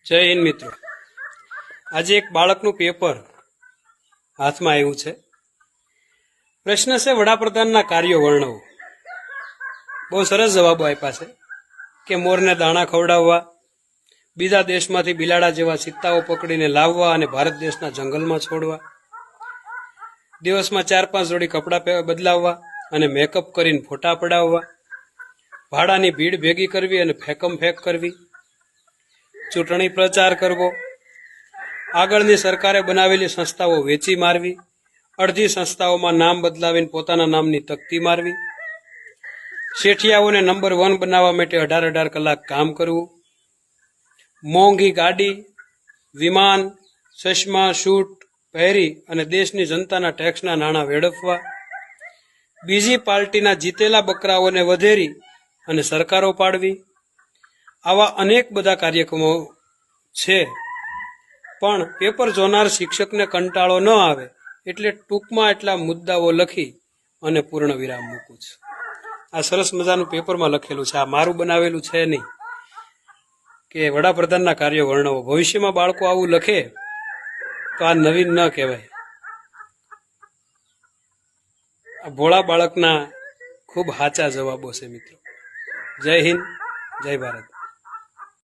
જય હિન્દ મિત્રો। આજે એક બાળકનું પેપર હાથમાં આવ્યું છે। પ્રશ્ન છે વડાપ્રધાનના કાર્યો વર્ણવો। બહુ સરસ જવાબો આપ્યા છે કે મોરને દાણા ખવડાવવા, બીજા દેશમાંથી બિલાડા જેવા સિત્તાઓ પકડીને લાવવા અને ભારત દેશના જંગલમાં છોડવા, દિવસમાં 4-5 જોડી કપડાં બદલાવવા અને મેકઅપ કરીને ફોટા પડાવવા, ભાડાની ભીડ ભેગી કરવી અને ફેકમ ફેક કરવી, ચૂંટણી પ્રચાર કરવો, આગળની સરકારે બનાવેલી સંસ્થાઓ વેચી મારવી, અડધી સંસ્થાઓમાં નામ બદલાવીને પોતાના નામની તકતી મારવી, શેઠિયાઓને નંબર 1 બનાવવા માટે 18 કલાક કામ કરવું, મોંઘી ગાડી, વિમાન, ચશ્મા, શૂટ પહેરી અને દેશની જનતાના ટેક્સના નાણાં વેડફવા, બીજી પાર્ટીના જીતેલા બકરાઓને વધેરી અને સરકારો પાડવી, આવા અનેક બધા કાર્યક્રમો છે। પણ પેપર જોનાર શિક્ષકને કંટાળો ન આવે એટલે ટૂંકમાં એટલા મુદ્દાઓ લખી અને પૂર્ણ વિરામ મૂકું છું। આ સરસ મજાનું પેપરમાં લખેલું છે, આ મારું બનાવેલું છે નહીં કે વડાપ્રધાનના કાર્યો વર્ણવો। ભવિષ્યમાં બાળકો આવું લખે તો આ નવીન ન કહેવાય। આ ભોળા બાળકના ખૂબ સાચા જવાબો છે મિત્રો। જય હિન્દ, જય ભારત।